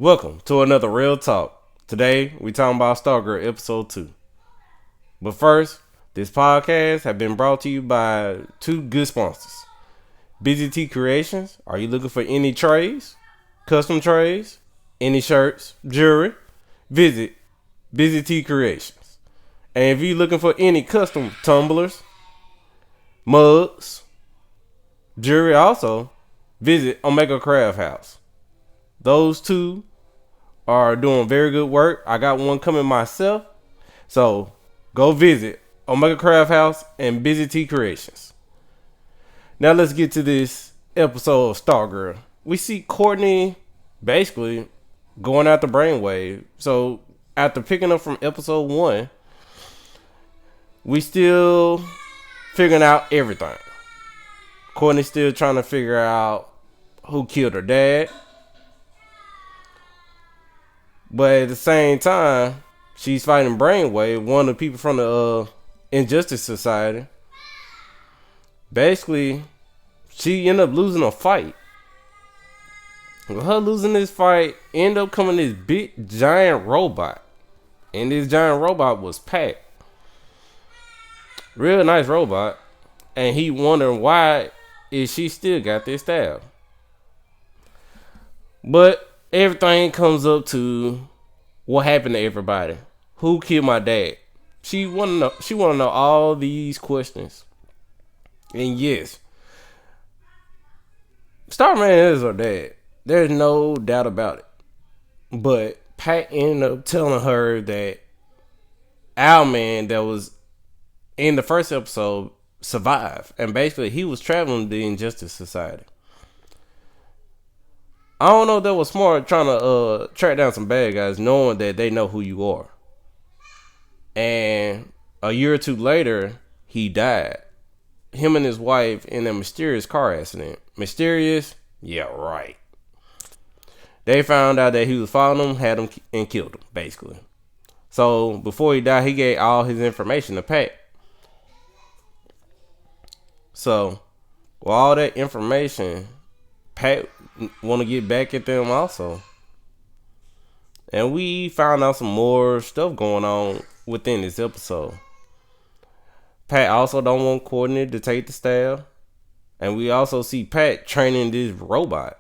Welcome to another Real Talk. Today, we talking about Stargirl episode 2. But first, this podcast has been brought to you by two good sponsors. Busy T Creations. Are you looking for any trays, custom trays, any shirts, jewelry? Visit Busy T Creations. And if you're looking for any custom tumblers, mugs, jewelry also, visit Omega Craft House. Those two are doing very good work. I got one coming myself. So go visit Omega Craft House and Busy T Creations. Now let's get to this episode of Stargirl. We see Courtney basically going after Brainwave. So after picking up from episode 1, we still figuring out everything. Courtney's still trying to figure out who killed her dad. But at the same time, she's fighting Brainwave, one of the people from the Injustice Society. Basically, she ended up losing a fight. With her losing this fight, ended up coming this big giant robot. And this giant robot was Pat. Real nice robot. And he wondered why is she still got this stab. But everything comes up to what happened to everybody. Who killed my dad? She wanna know all these questions. And yes, Starman is her dad. There's no doubt about it. But Pat ended up telling her that Owlman that was in the first episode survived. And basically he was traveling the Injustice Society. I don't know if that was smart trying to track down some bad guys knowing that they know who you are. And a year or two later, he died. Him and his wife in a mysterious car accident. Mysterious? Yeah, right. They found out that he was following them, had him, and killed him, basically. So, before he died, he gave all his information to Pat. So, with all that information, Pat want to get back at them also. And we found out some more stuff going on within this episode. Pat also don't want Courtney to take the stab. And we also see Pat training this robot.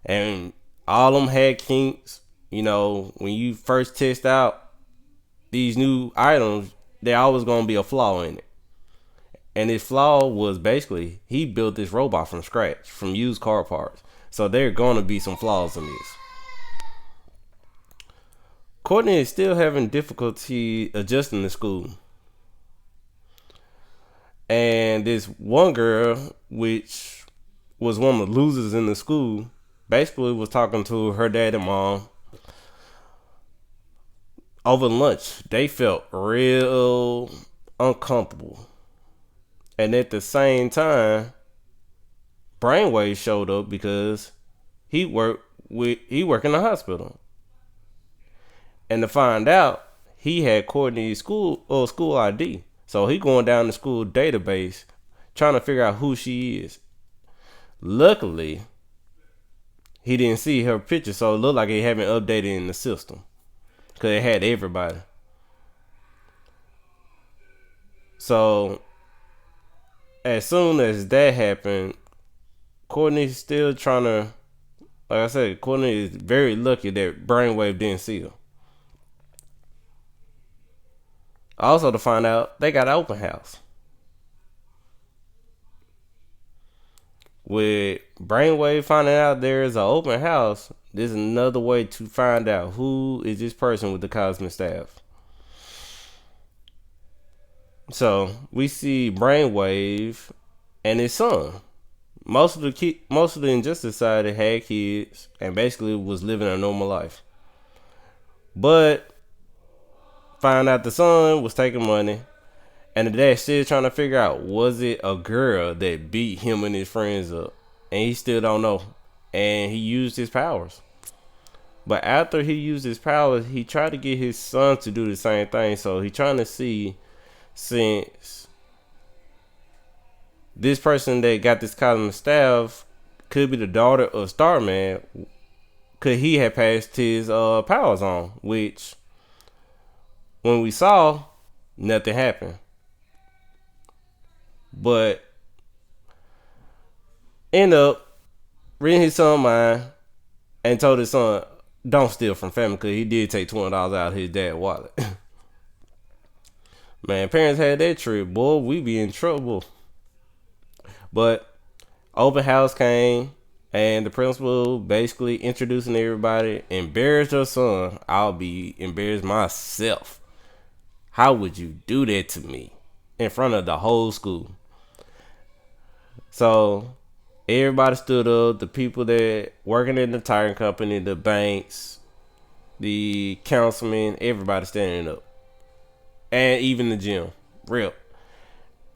And all of them had kinks. You know, when you first test out these new items, there always going to be a flaw in it. And his flaw was basically, he built this robot from scratch, from used car parts. So there are going to be some flaws in this. Courtney is still having difficulty adjusting to school. And this one girl, which was one of the losers in the school, basically was talking to her dad and mom over lunch. They felt real uncomfortable. And at the same time, Brainwave showed up because he worked in the hospital. And to find out, he had Courtney's school ID. So he going down the school database trying to figure out who she is. Luckily, he didn't see her picture, so it looked like it hadn't updated in the system. Because it had everybody. So as soon as that happened, Courtney's still trying to, like I said, Courtney is very lucky that Brainwave didn't see her. Also to find out, they got an open house. With Brainwave finding out there is an open house, there's another way to find out who is this person with the cosmic staff. So we see Brainwave and his son. Most of the Injustice Society had kids and basically was living a normal life. But found out the son was taking money, and the dad still trying to figure out, was it a girl that beat him and his friends up? And he still don't know. And he used his powers. But after he used his powers, he tried to get his son to do the same thing. So he trying to see, since this person that got this cosmic staff could be the daughter of Starman, cause he had passed his powers on, which when we saw, nothing happened. But end up reading his son mind and told his son, don't steal from family, because he did take $20 out of his dad's wallet. Man, parents had that trick, boy, we be in trouble. But open house came, and the principal basically introducing everybody, embarrassed her son. I'll be embarrassed myself. How would you do that to me in front of the whole school? So everybody stood up. The people that working in the tire company, the banks, the councilmen, everybody standing up, and even the gym. Real.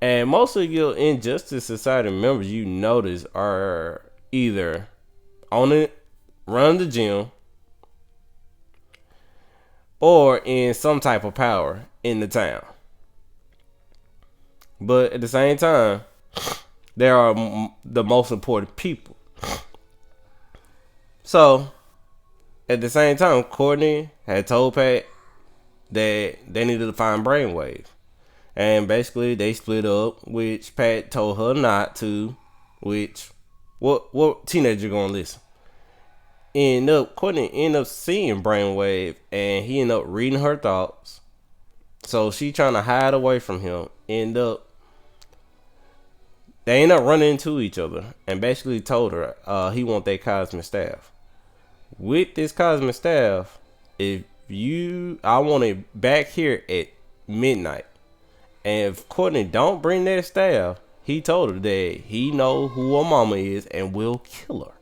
And most of your Injustice Society members, you notice, are either on it, run the gym, or in some type of power in the town. But at the same time, they are the most important people. So at the same time, Courtney had told Pat that they needed to find Brainwave. And basically they split up, which Pat told her not to, which what teenager gonna listen? Courtney ended up seeing Brainwave, and he ended up reading her thoughts. So she trying to hide away from him. They end up running into each other, and basically told her he want that cosmic staff. With this cosmic staff, I want it back here at midnight. And if Courtney don't bring that staff, he told her that he know who her mama is and will kill her.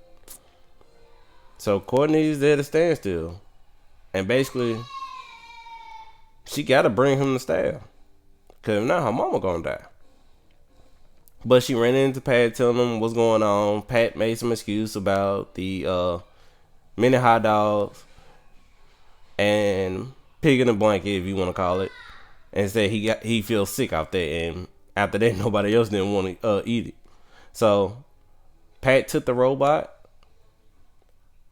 So Courtney is there to stand still. And basically, she got to bring him the staff. Because if not, her mama gonna die. But she ran into Pat, telling him what's going on. Pat made some excuse about the mini hot dogs and pig in a blanket, if you want to call it. And said he feels sick out there. And after that, nobody else didn't want to eat it. So Pat took the robot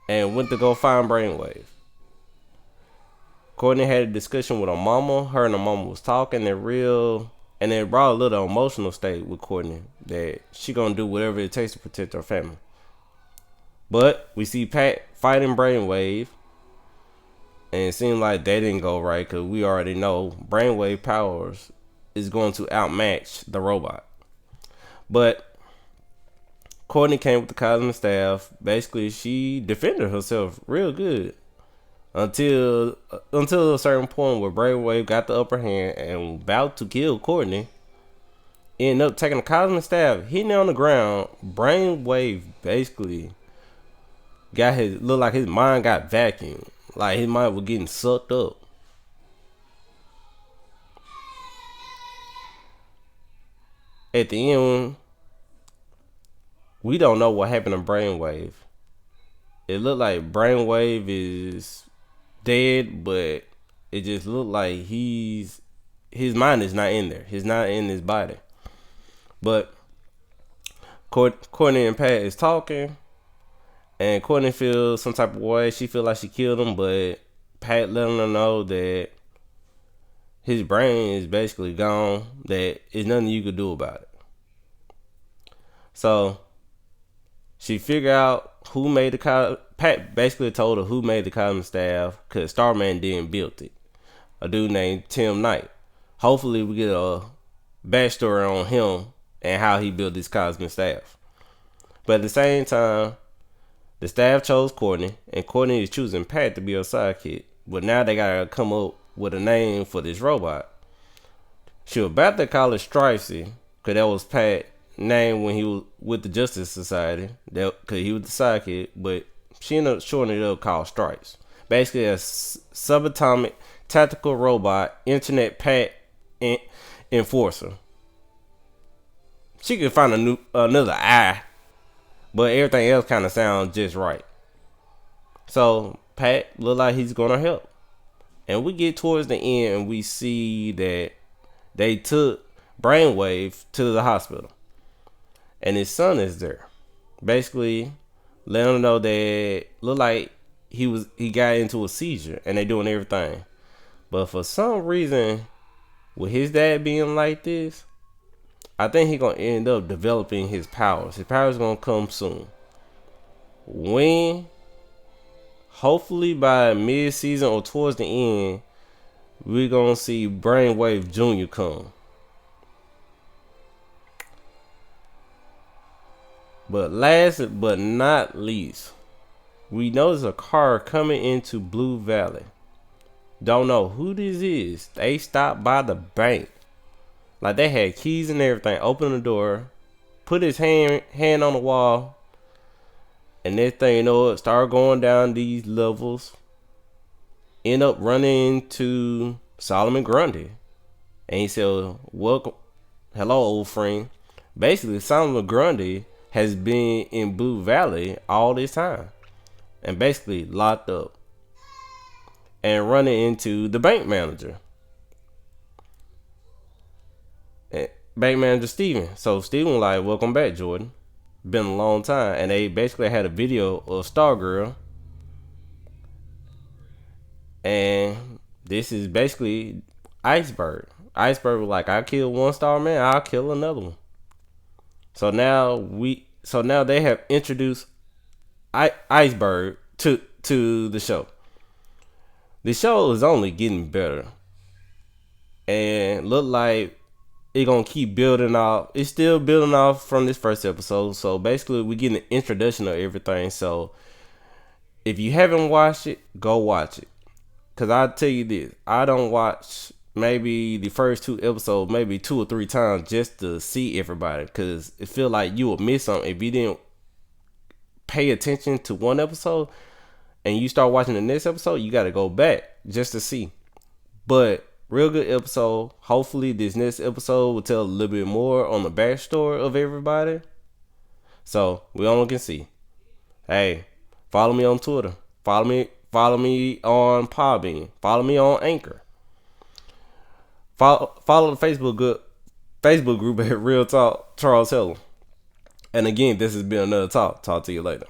and went to go find Brainwave. Courtney had a discussion with her mama. Her and her mama was talking. And it brought a little emotional state with Courtney that she gonna do whatever it takes to protect her family. But we see Pat fighting Brainwave, and it seemed like they didn't go right, because we already know Brainwave powers is going to outmatch the robot. But Courtney came with the cosmic staff. Basically, she defended herself real good until a certain point where Brainwave got the upper hand and about to kill Courtney. Ended up taking the cosmic staff, hitting it on the ground. Brainwave basically looked like his mind got vacuumed, like his mind was getting sucked up. At the end, we don't know what happened to Brainwave. It looked like Brainwave is dead, but it just looked like his mind is not in there. He's not in his body. But Courtney and Pat is talking, and Courtney feels some type of way. She feels like she killed him, but Pat letting her know that his brain is basically gone, that there's nothing you could do about it. So she figured out who made the Pat basically told her who made the cosmic staff, because Starman didn't build it. A dude named Tim Knight. Hopefully we get a backstory on him and how he built this cosmic staff. But at the same time, the staff chose Courtney, and Courtney is choosing Pat to be her sidekick. But now they gotta come up with a name for this robot. She was about to call it S.T.R.I.P.E, because that was Pat's name when he was with the Justice Society, because he was the sidekick. But she ended up shortening it up, called S.T.R.I.P.E. Basically a subatomic tactical robot, internet Pat enforcer. She could find another eye, but everything else kind of sounds just right. So Pat look like he's gonna help, and we get towards the end and we see that they took Brainwave to the hospital, and his son is there. Basically, letting him know that look like he got into a seizure and they doing everything. But for some reason, with his dad being like this, I think he gonna end up developing his powers. His powers gonna come soon. When hopefully by mid season or towards the end, we're gonna see Brainwave Jr. come. But last but not least, we notice a car coming into Blue Valley. Don't know who this is. They stopped by the bank. Like they had keys and everything. Open the door, put his hand on the wall, and next thing you know, it started going down these levels. End up running into Solomon Grundy, and he said, "Welcome, hello, old friend." Basically, Solomon Grundy has been in Blue Valley all this time, and basically locked up, and running into the bank manager. Bank manager Steven. So Steven was like, "Welcome back, Jordan. Been a long time." And they basically had a video of Stargirl. And this is basically Iceberg. Iceberg was like, "I killed one star man, I'll kill another one." So now they have introduced Iceberg to the show. The show is only getting better. And look like it gonna keep building off. It's still building off from this first episode. So basically, we getting an introduction of everything. So if you haven't watched it, go watch it. Cause I tell you this, I don't watch maybe the first two episodes, maybe 2 or 3 times just to see everybody. Cause it feel like you will miss something if you didn't pay attention to one episode and you start watching the next episode. You got to go back just to see. But real good episode. Hopefully this next episode will tell a little bit more on the backstory of everybody. So we only can see. Hey, follow me on Twitter. Follow me on Podbean. Follow me on Anchor. Follow the Facebook group at Real Talk Charles Heller. And again, this has been another talk. Talk to you later.